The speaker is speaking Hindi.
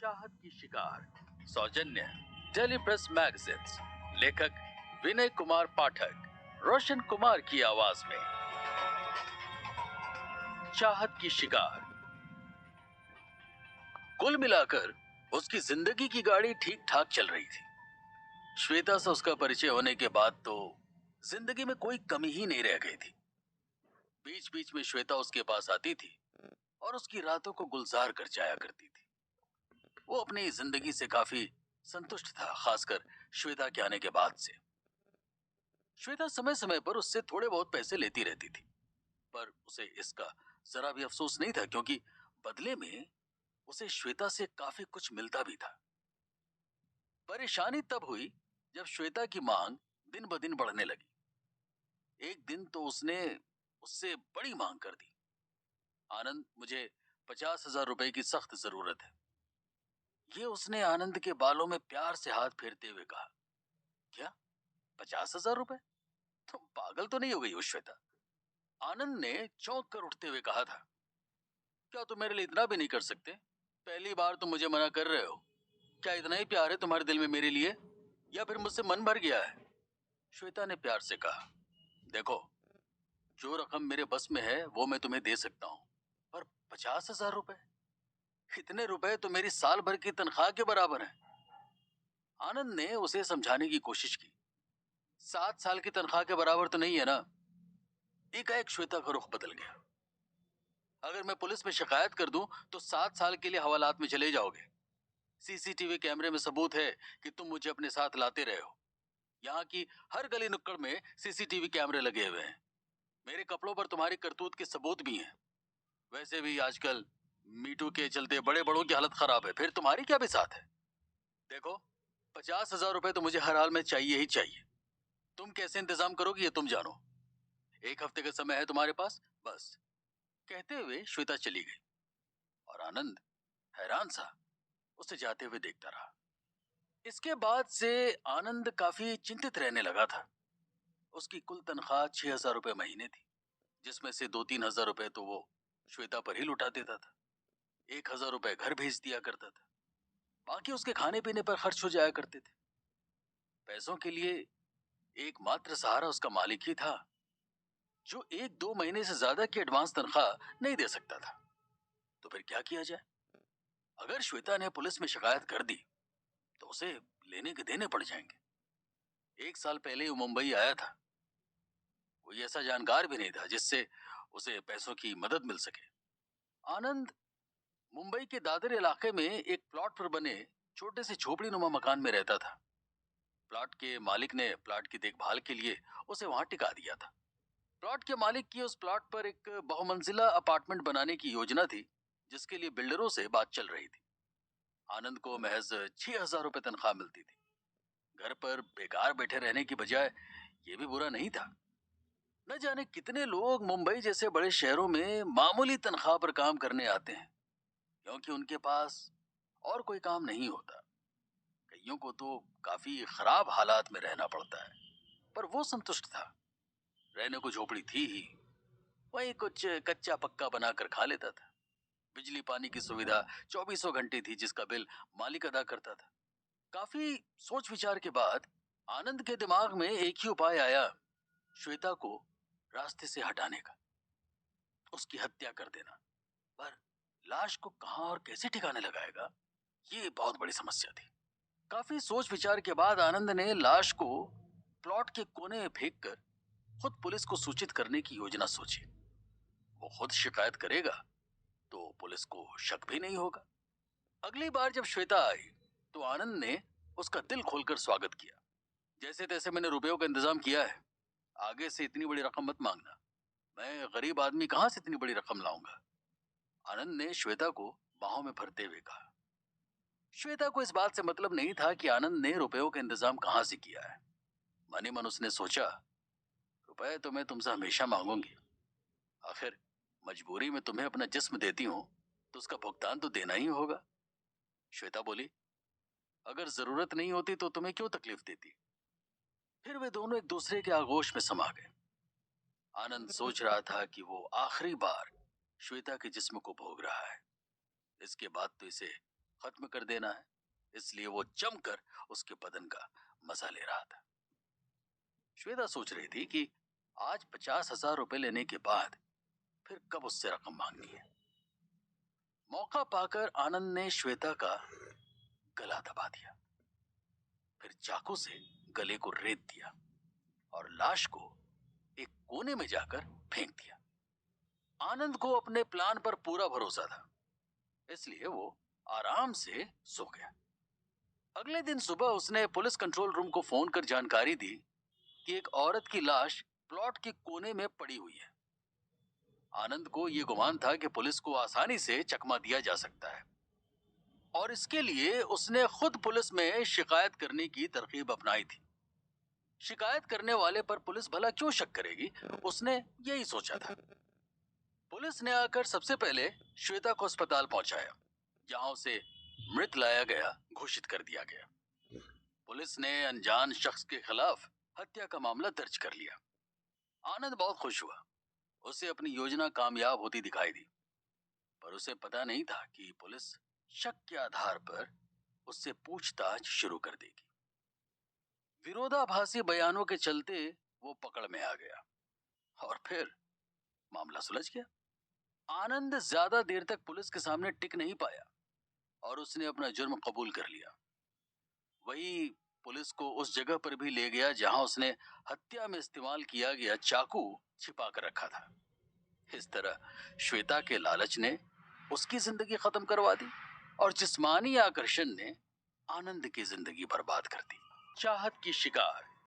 चाहत की शिकार, सौजन्य डेली प्रेस मैगजीन्स, लेखक विनय कुमार पाठक, रोशन कुमार की आवाज में चाहत की शिकार। कुल मिलाकर उसकी जिंदगी की गाड़ी ठीक ठाक चल रही थी। श्वेता से उसका परिचय होने के बाद तो जिंदगी में कोई कमी ही नहीं रह गई थी। बीच बीच में श्वेता उसके पास आती थी और उसकी रातों को गुलजार कर जाया करती थी। वो अपनी जिंदगी से काफी संतुष्ट था, खासकर श्वेता के आने के बाद से। श्वेता समय समय पर उससे थोड़े बहुत पैसे लेती रहती थी, पर उसे इसका जरा भी अफसोस नहीं था, क्योंकि बदले में उसे श्वेता से काफी कुछ मिलता भी था। परेशानी तब हुई जब श्वेता की मांग दिन ब दिन बढ़ने लगी। एक दिन तो उसने उससे बड़ी मांग कर दी। आनंद, मुझे 50,000 रुपए की सख्त जरूरत है। ये उसने आनंद के बालों में प्यार से हाथ फेरते हुए कहा। क्या? 50,000 रुपए? तुम पागल तो नहीं हो गई हो श्वेता? आनंद ने चौंक कर उठते हुए कहा था। क्या तुम मेरे लिए इतना भी नहीं कर सकते? पहली बार तुम मुझे मना कर रहे हो। क्या इतना ही प्यार है तुम्हारे दिल में मेरे लिए, या फिर मुझसे मन भर गया है? श्वेता ने प्यार से कहा, देखो, जो रकम मेरे बस में है वो मैं तुम्हें दे सकता हूँ, पर 50,000 रुपए? इतने रुपए तो मेरी साल भर की तनख्वाह के बराबर है। आनंद ने उसे समझाने की कोशिश की। 7 साल की तनख्वाह के बराबर तो नहीं है ना। एकाएक श्वेता का रुख बदल गया। अगर मैं पुलिस में शिकायत कर दूं तो 7 साल के लिए हवालात में चले जाओगे। सीसीटीवी कैमरे में सबूत है कि तुम मुझे अपने साथ लाते रहे हो। यहाँ की हर गली नुक्कड़ में सीसीटीवी कैमरे लगे हुए हैं। मेरे कपड़ों पर तुम्हारी करतूत के सबूत भी हैं। वैसे भी आजकल मीटू के चलते बड़े बड़ों की हालत खराब है, फिर तुम्हारी क्या बिसात है? देखो, 50,000 रुपए तो मुझे हर हाल में चाहिए ही चाहिए। तुम कैसे इंतजाम करोगी ये तुम जानो। 1 हफ्ते का समय है तुम्हारे पास, बस। कहते हुए श्वेता चली गई और आनंद हैरान सा उसे जाते हुए देखता रहा। इसके बाद से आनंद काफी चिंतित रहने लगा था। उसकी कुल तनख्वाह 6,000 रुपए महीने थी, जिसमें से 2-3 हजार रुपए तो वो श्वेता पर ही लुटा देता था। 1,000 रुपए घर भेज दिया करता था। बाकी उसके खाने पीने पर खर्च हो जाया करते थे। पैसों के लिए एकमात्र सहारा उसका मालिक ही था, जो 1-2 महीने से ज्यादा की एडवांस तनख्वाह नहीं दे सकता था। तो फिर क्या किया जाए? अगर श्वेता ने पुलिस में शिकायत कर दी तो उसे लेने के देने पड़ जाएंगे। 1 साल पहले वो मुंबई आया था। कोई ऐसा जानकार भी नहीं था जिससे उसे पैसों की मदद मिल सके। आनंद मुंबई के दादर इलाके में एक प्लॉट पर बने छोटे से झोपड़ी नुमा मकान में रहता था। प्लॉट के मालिक ने प्लॉट की देखभाल के लिए उसे वहां टिका दिया था। प्लॉट के मालिक की उस प्लॉट पर एक बहुमंजिला अपार्टमेंट बनाने की योजना थी, जिसके लिए बिल्डरों से बात चल रही थी। आनंद को महज 6,000 रुपए तनख्वाह मिलती थी। घर पर बेकार बैठे रहने की बजाय ये भी बुरा नहीं था। न जाने कितने लोग मुंबई जैसे बड़े शहरों में मामूली तनख्वाह पर काम करने आते हैं, क्योंकि उनके पास और कोई काम नहीं होता। कईयों को तो काफी खराब हालात में रहना पड़ता है, पर वो संतुष्ट था। रहने को झोपड़ी थी ही, वही कुछ कच्चा पक्का बनाकर खा लेता था। बिजली पानी की सुविधा 24 घंटे थी, जिसका बिल मालिक अदा करता था। काफी सोच विचार के बाद आनंद के दिमाग में एक ही उपाय आया, श्वेता को रास्ते से हटाने का, उसकी हत्या कर देना। पर लाश को कहां और कैसे ठिकाने लगाएगा, ये बहुत बड़ी समस्या थी। काफी सोच विचार के बाद आनंद ने लाश को प्लॉट के कोने में फेंक कर खुद पुलिस को सूचित करने की योजना सोची। वो खुद शिकायत करेगा तो पुलिस को शक भी नहीं होगा। अगली बार जब श्वेता आई तो आनंद ने उसका दिल खोलकर स्वागत किया। जैसे तैसे मैंने रुपयों का इंतजाम किया है, आगे से इतनी बड़ी रकम मत मांगना। मैं गरीब आदमी कहां से इतनी बड़ी रकम लाऊंगा। आनंद ने श्वेता को बाहों में भरते हुए कहा। श्वेता को इस बात से मतलब नहीं था कि आनंद ने रुपयों का इंतजाम कहां से किया है। मन ही मन उसने सोचा, रुपए तो मैं तुमसे हमेशा मांगूंगी। आखिर मजबूरी में तुम्हें अपना जिस्म देती हूं तो उसका भुगतान तो देना ही होगा। श्वेता बोली, अगर जरूरत नहीं होती तो तुम्हें क्यों तकलीफ देती। फिर वे दोनों एक दूसरे के आगोश में समा गए। आनंद सोच रहा था कि वो आखिरी बार श्वेता के जिस्म को भोग रहा है। इसके बाद तो इसे खत्म कर देना है, इसलिए वो जमकर उसके बदन का मजा ले रहा था। श्वेता सोच रही थी कि आज 50,000 रुपए लेने के बाद फिर कब उससे रकम मांगनी है। मौका पाकर आनंद ने श्वेता का गला दबा दिया, फिर चाकू से गले को रेत दिया और लाश को एक कोने में जाकर फेंक दिया। आनंद को अपने प्लान पर पूरा भरोसा था, इसलिए वो आराम से सो गया। अगले दिन सुबह उसने पुलिस कंट्रोल रूम को फोन कर जानकारी दी कि एक औरत की लाश प्लॉट के कोने में पड़ी हुई है। आनंद को यह गुमान था कि पुलिस को आसानी से चकमा दिया जा सकता है और इसके लिए उसने खुद पुलिस में शिकायत करने की तरकीब अपनाई थी। शिकायत करने वाले पर पुलिस भला क्यों शक करेगी, उसने यही सोचा था। पुलिस ने आकर सबसे पहले श्वेता को अस्पताल पहुंचाया, जहां उसे मृत लाया गया घोषित कर दिया गया। पुलिस ने अनजान शख्स के खिलाफ हत्या का मामला दर्ज कर लिया। आनंद बहुत खुश हुआ, उसे अपनी योजना कामयाब होती दिखाई दी, पर उसे पता नहीं था कि पुलिस शक के आधार पर उससे पूछताछ शुरू कर देगी। विरोधाभासी बयानों के चलते वो पकड़ में आ गया और फिर मामला सुलझ गया। आनंद ज्यादा देर तक पुलिस के सामने टिक नहीं पाया और उसने अपना जुर्म कबूल कर लिया। वही पुलिस को उस जगह पर भी ले गया जहां उसने हत्या में इस्तेमाल किया गया चाकू छिपा कर रखा था। इस तरह श्वेता के लालच ने उसकी जिंदगी खत्म करवा दी और जिस्मानी आकर्षण ने आनंद की जिंदगी बर्बाद कर दी। चाहत की शिकार